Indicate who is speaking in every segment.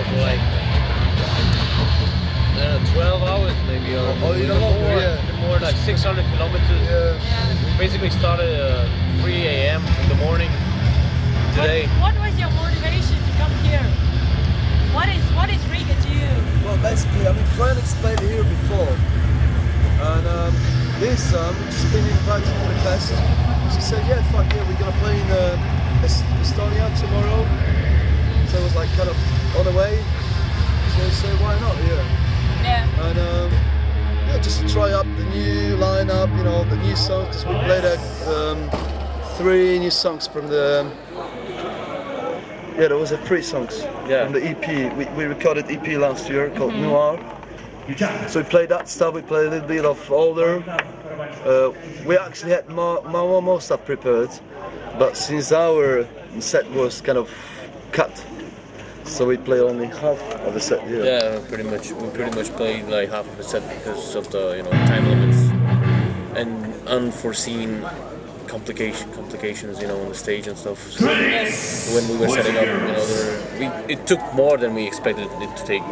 Speaker 1: for like 12 hours maybe, or
Speaker 2: even
Speaker 1: more,
Speaker 2: yeah.
Speaker 1: even more, like 600 kilometers.
Speaker 2: Yeah.
Speaker 1: We basically started at 3 a.m. in the morning today.
Speaker 3: What was your motivation to come here? What is Riga to you?
Speaker 2: Well, basically, I mean, Crionics played here before, and this just been invited to the fest. She said, yeah, fuck yeah, we're gonna play in Estonia tomorrow. So it was like kind of on the way. So why not?
Speaker 3: Yeah.
Speaker 2: And yeah, just to try up the new lineup, you know, the new songs. Because we played 3 new songs from the. Yeah, there was 3 songs from the EP. We recorded EP last year called Noir. So we played that stuff. We played a little bit of older. We actually had more stuff prepared, but since our set was kind of cut, so we played only half of the set here.
Speaker 1: Yeah, we pretty much played like half of the set because of the time limits and unforeseen complications, on the stage and stuff. So when we were setting up, it took more than we expected it to take,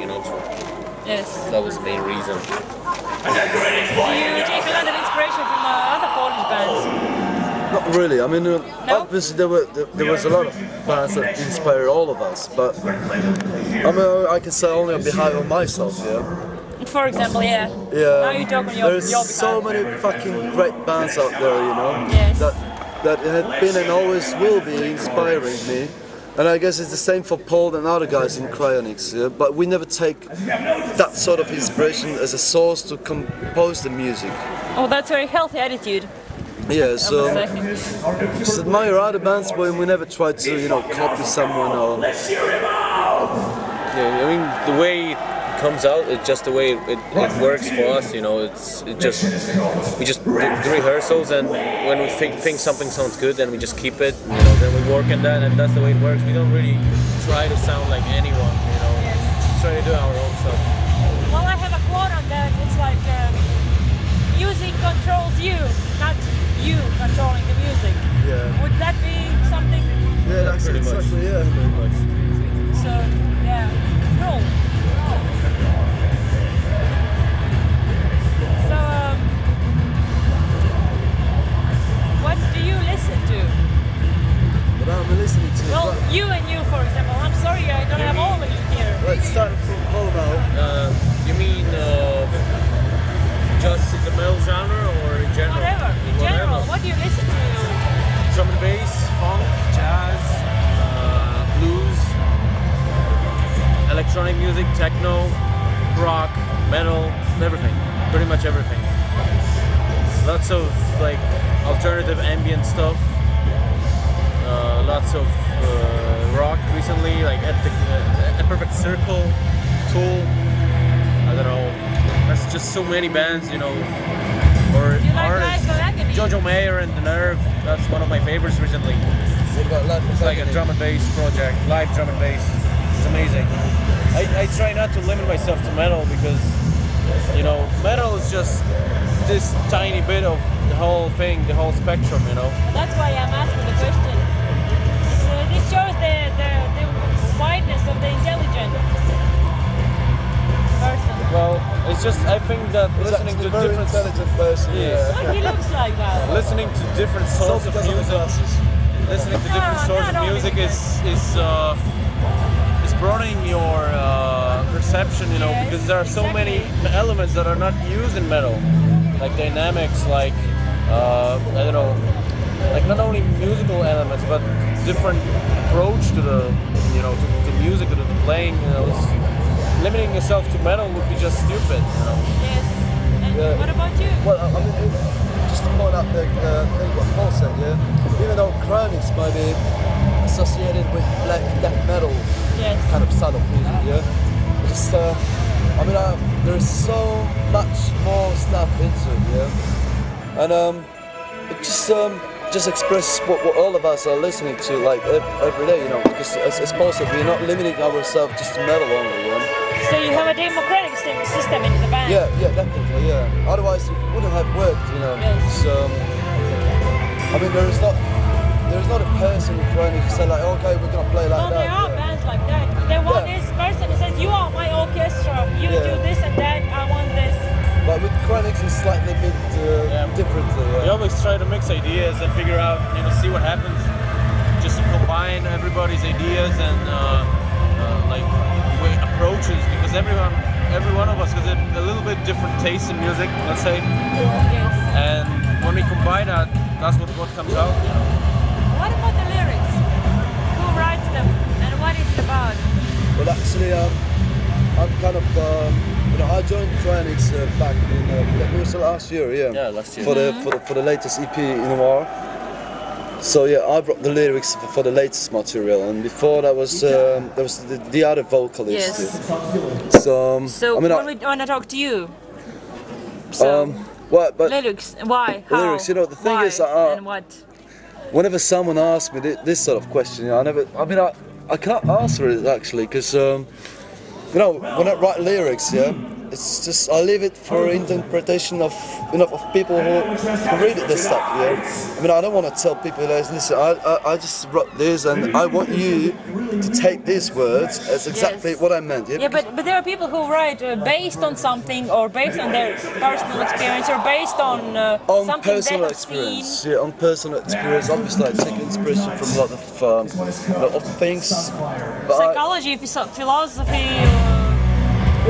Speaker 3: Yes.
Speaker 1: That was the main reason.
Speaker 3: Do you take a lot of inspiration from other Polish bands?
Speaker 2: Not really. I mean, obviously there was a lot of bands that inspired all of us, but I mean, I can say only on behalf of myself. Yeah.
Speaker 3: For example, yeah.
Speaker 2: Yeah.
Speaker 3: Now you talk on your
Speaker 2: There's so many fucking great bands out there,
Speaker 3: Yes.
Speaker 2: that have been and always will be inspiring me. And I guess it's the same for Paul and other guys in Crionics, yeah? But we never take that sort of inspiration as a source to compose the music.
Speaker 3: Oh, that's a very healthy attitude.
Speaker 2: Yeah, so just admire other bands, but we never try to, copy someone or.
Speaker 1: Yeah, I mean the way it comes out, it's just the way it works for us. We just do rehearsals, and when we think something sounds good, then we just keep it. Then we work on that, and that's the way it works. We don't really try to sound like anyone. Just try to do our own stuff.
Speaker 3: Well, I have a quote on that. It's like music controls you, not you controlling the music.
Speaker 2: Yeah.
Speaker 3: Would that be something?
Speaker 2: Yeah, that's
Speaker 1: pretty much.
Speaker 2: Exactly, yeah. Pretty much.
Speaker 3: So, yeah, cool. So, what do you listen to?
Speaker 2: What am I listening to?
Speaker 3: Well, you, for example. I'm sorry I don't have all of you here.
Speaker 2: Let's start from Paul now.
Speaker 1: You mean just the metal genre, or in general?
Speaker 3: Whatever, in general. What do you listen to?
Speaker 1: Drum and bass, funk, jazz, blues, electronic music, techno, rock, metal, everything. Pretty much everything. Lots of like alternative ambient stuff. Lots of rock recently, like at the Perfect Circle, Tool. I don't know. There's just so many bands, or
Speaker 3: Do you like
Speaker 1: artists.
Speaker 3: Live Agony?
Speaker 1: Jojo Mayer and The Nerve. That's one of my favorites recently.
Speaker 2: What about Live
Speaker 1: It's like a drum and bass project, live drum and bass. It's amazing. I try not to limit myself to metal because, metal is just this tiny bit of the whole thing, the whole spectrum,
Speaker 3: That's why I'm asking the question. This shows the wideness of the intelligent person.
Speaker 1: Well, it's just, I think that listening to
Speaker 2: very
Speaker 1: different...
Speaker 2: intelligent person.
Speaker 1: Yeah.
Speaker 3: What he looks like that.
Speaker 1: Listening to different sorts of music, listening to different sorts of music is broadening your perception,
Speaker 3: Yes,
Speaker 1: because there are so many elements that are not used in metal, like dynamics, like I don't know, like not only musical elements, but different approach to the, to music, to the playing. Limiting yourself to metal would be just stupid.
Speaker 3: Yes. And what about you?
Speaker 2: Well, I mean, just to point out the thing what Paul said, yeah. Even though Crionics might be associated with black death metal kind of style of music, yeah. Just, I mean, there's so much more stuff into it, yeah. And it just expresses what all of us are listening to, like every day, Because as Paul said, we're not limiting ourselves just to metal only, yeah.
Speaker 3: So you have a democratic system in the band?
Speaker 2: Yeah, definitely, yeah. Otherwise it wouldn't have worked,
Speaker 3: Yes.
Speaker 2: So, I mean, there's not a person dancing with Crionics, you say like, okay, we're gonna play like
Speaker 3: No,
Speaker 2: that.
Speaker 3: there are bands like that. There one is person who says, you are my orchestra, you do this and that, I want this.
Speaker 2: But with Crionics it's slightly a bit different.
Speaker 1: We always try to mix ideas and figure out, see what happens. Just combine everybody's ideas and like approaches, because every one of us has a little bit different taste in music, let's say.
Speaker 3: Yes.
Speaker 1: And when we combine that, that's what comes out.
Speaker 3: What about the lyrics? Who writes them and what is it about?
Speaker 2: Well, actually, I'm kind of, I joined Crionics back in it was last year,
Speaker 1: Yeah, last year.
Speaker 2: For the latest EP Noir. So yeah, I wrote the lyrics for the latest material, and before that was there was the other vocalist.
Speaker 3: Yes.
Speaker 2: So
Speaker 3: when I talk to you. So
Speaker 2: what? But
Speaker 3: lyrics, why? How?
Speaker 2: lyrics, the thing
Speaker 3: why?
Speaker 2: is,
Speaker 3: and what?
Speaker 2: whenever someone asks me this sort of question, I can't answer it actually, because when I write lyrics, it's just I leave it for interpretation of of people who read this stuff. I don't want to tell people, listen, I just wrote this and I want you to take these words as exactly what I meant.
Speaker 3: Yeah, but there are people who write based on something, or based on their personal experience, or based on something
Speaker 2: personal
Speaker 3: they have
Speaker 2: experience.
Speaker 3: seen.
Speaker 2: Yeah, on personal experience. Obviously, I take inspiration from a lot of things. But
Speaker 3: Psychology, philosophy.
Speaker 2: I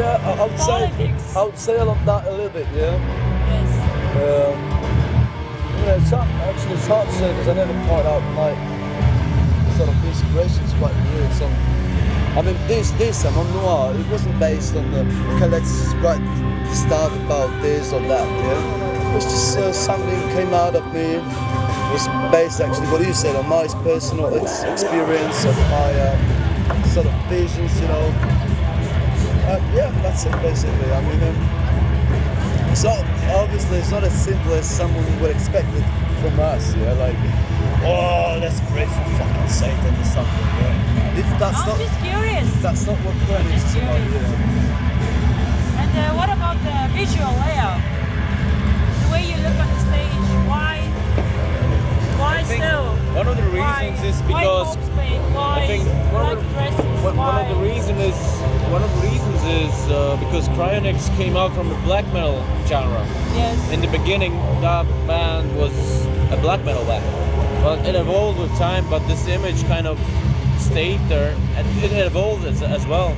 Speaker 3: Politics.
Speaker 2: would say a lot of that a little bit. Yeah.
Speaker 3: Yes.
Speaker 2: It's hard to say because I never point out my sort of inspirations quite weird. So, this on Noir, it wasn't based on the okay, let's write the start about this or that. Yeah. It was just something came out of me. It was based actually what you said on my personal experience of my sort of visions. That's it basically. It's not obviously it's not as simple as someone would expect it from us. Like, oh, let's pray for fucking Satan or something.
Speaker 3: I'm just curious.
Speaker 2: That's not what Crionics is about.
Speaker 3: And what about the visual layout? The way you look on the stage. Why so?
Speaker 1: One of the reasons is because
Speaker 3: why
Speaker 1: I think one of the reasons is because Crionics came out from the black metal genre.
Speaker 3: Yes.
Speaker 1: In the beginning, that band was a black metal band. Well, it evolved with time, but this image kind of stayed there, and it evolved as well.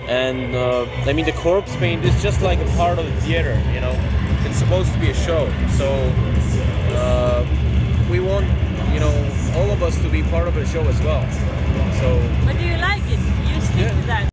Speaker 1: And the corpse paint is just like a part of the theater. It's supposed to be a show. So we want all of us to be part of the show as well. So.
Speaker 3: But do you like it? You stick to that?